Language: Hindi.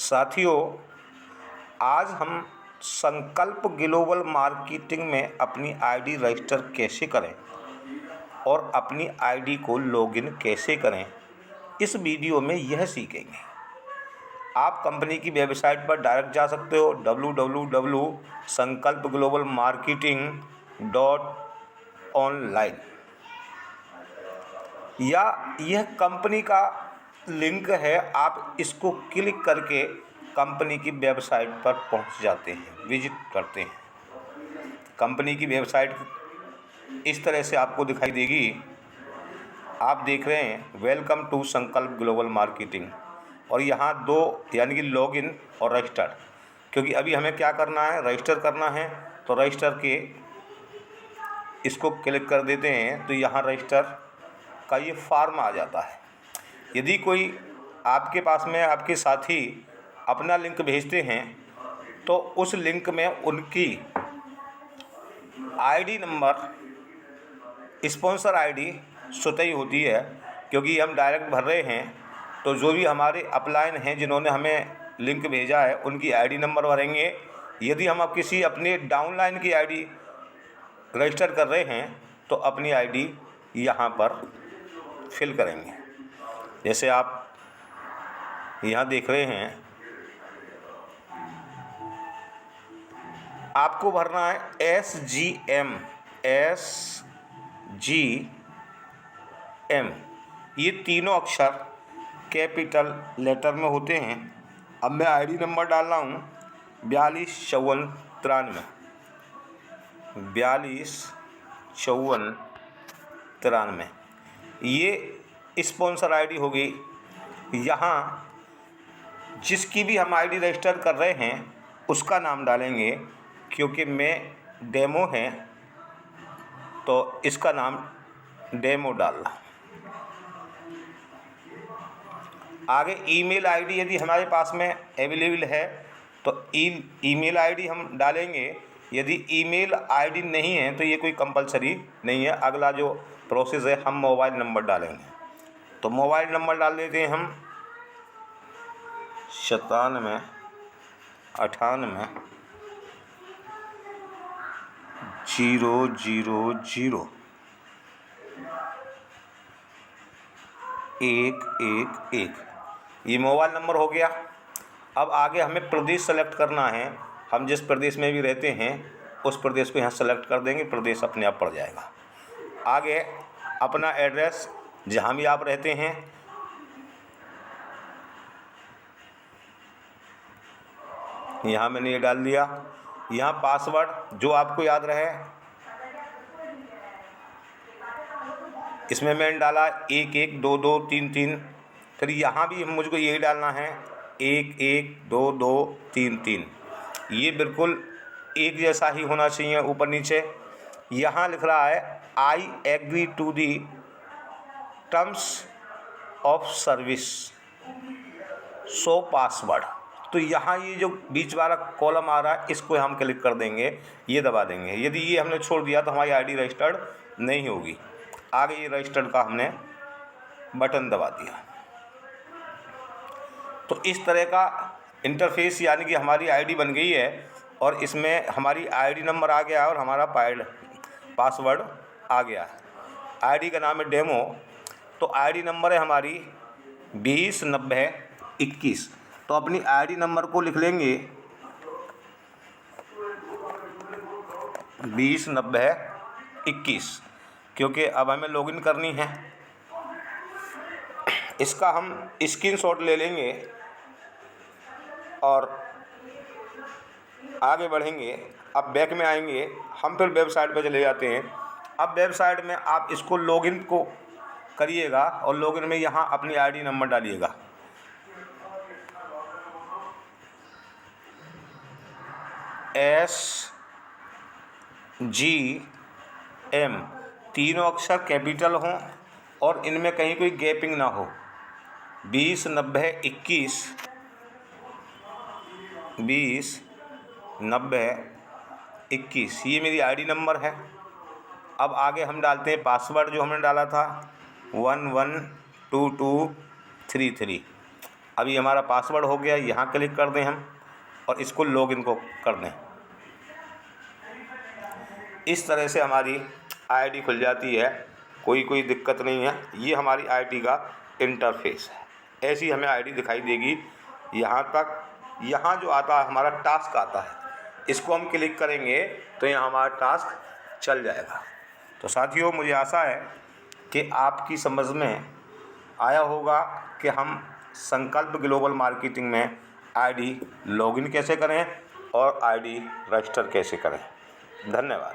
साथियों, आज हम संकल्प ग्लोबल मार्केटिंग में अपनी आईडी रजिस्टर कैसे करें और अपनी आईडी को लॉगिन कैसे करें, इस वीडियो में यह सीखेंगे। आप कंपनी की वेबसाइट पर डायरेक्ट जा सकते हो www.sankalpglobalmarketing.online, या यह कंपनी का लिंक है। आप इसको क्लिक करके कंपनी की वेबसाइट पर पहुंच जाते हैं, विजिट करते हैं। कंपनी की वेबसाइट इस तरह से आपको दिखाई देगी। आप देख रहे हैं वेलकम टू संकल्प ग्लोबल मार्केटिंग, और यहाँ दो यानी कि लॉगिन और रजिस्टर। क्योंकि अभी हमें क्या करना है, रजिस्टर करना है, तो रजिस्टर के इसको क्लिक कर देते हैं तो यहाँ रजिस्टर का ये फॉर्म आ जाता है। यदि कोई आपके पास में आपके साथी अपना लिंक भेजते हैं तो उस लिंक में उनकी आईडी नंबर, स्पॉन्सर आईडी स्वतः ही होती है। क्योंकि हम डायरेक्ट भर रहे हैं तो जो भी हमारे अपलाइन हैं जिन्होंने हमें लिंक भेजा है उनकी आईडी नंबर भरेंगे। यदि हम अब किसी अपने डाउनलाइन की आईडी रजिस्टर कर रहे हैं तो अपनी आईडी यहाँ पर फिल करेंगे। जैसे आप यहाँ देख रहे हैं, आपको भरना है SGM ये तीनों अक्षर कैपिटल लेटर में होते हैं। अब मैं आईडी नंबर डाल रहा हूँ 425493। ये स्पॉन्सर आईडी हो गई। यहाँ जिसकी भी हम आईडी रजिस्टर कर रहे हैं उसका नाम डालेंगे। क्योंकि मैं डेमो है तो इसका नाम डेमो डालना। आगे ईमेल आईडी यदि हमारे पास में अवेलेबल है तो ईमेल आईडी हम डालेंगे। यदि ईमेल आईडी नहीं है तो ये कोई कंपलसरी नहीं है। अगला जो प्रोसेस है, हम मोबाइल नंबर डालेंगे। तो मोबाइल नंबर डाल देते हैं हम 97 98 000 111। ये मोबाइल नंबर हो गया। अब आगे हमें प्रदेश सेलेक्ट करना है। हम जिस प्रदेश में भी रहते हैं उस प्रदेश को यहाँ सेलेक्ट कर देंगे, प्रदेश अपने आप पड़ जाएगा। आगे अपना एड्रेस जहाँ भी आप रहते हैं, यहाँ मैंने ये डाल दिया। यहाँ पासवर्ड जो आपको याद रहे, इसमें मैंने डाला 112233। फिर यहाँ भी मुझको यही डालना है 112233। ये बिल्कुल एक जैसा ही होना चाहिए ऊपर नीचे। यहाँ लिख रहा है I agree to the terms of service show password. तो यहाँ ये जो बीच वाला कॉलम आ रहा है इसको हम क्लिक कर देंगे, ये दबा देंगे। यदि ये हमने छोड़ दिया तो हमारी आईडी रजिस्टर्ड नहीं होगी। आगे ये रजिस्टर्ड का हमने बटन दबा दिया। तो इस तरह का इंटरफेस यानी कि हमारी आईडी बन गई है और इसमें हमारी आईडी नंबर आ गया और हमारा पासवर्ड आ गया है। आईडी का नाम है डेमो। तो आईडी नंबर है हमारी 209021। तो अपनी आईडी नंबर को लिख लेंगे 209021, क्योंकि अब हमें लॉगिन करनी है। इसका हम स्क्रीनशॉट ले लेंगे और आगे बढ़ेंगे। अब बैक में आएंगे, हम फिर वेबसाइट पर चले जाते हैं। अब वेबसाइट में आप इसको लॉगिन को करिएगा और लॉगिन में यहाँ अपनी आईडी नंबर डालिएगा। SGM तीनों अक्षर कैपिटल हों और इनमें कहीं कोई गैपिंग ना हो। 209021 ये मेरी आईडी नंबर है। अब आगे हम डालते हैं पासवर्ड जो हमने डाला था 112233। अभी हमारा पासवर्ड हो गया, यहाँ क्लिक कर दें हम और इसको लॉगिन को कर दें। इस तरह से हमारी आईडी खुल जाती है, कोई दिक्कत नहीं है। ये हमारी आईडी का इंटरफेस है। ऐसी हमें आईडी दिखाई देगी यहाँ तक। यहाँ जो आता है हमारा टास्क आता है, इसको हम क्लिक करेंगे तो यहाँ हमारा टास्क चल जाएगा। तो साथियों, मुझे आशा है कि आपकी समझ में आया होगा कि हम संकल्प ग्लोबल मार्केटिंग में आईडी लॉगिन कैसे करें और आईडी रजिस्टर कैसे करें। धन्यवाद।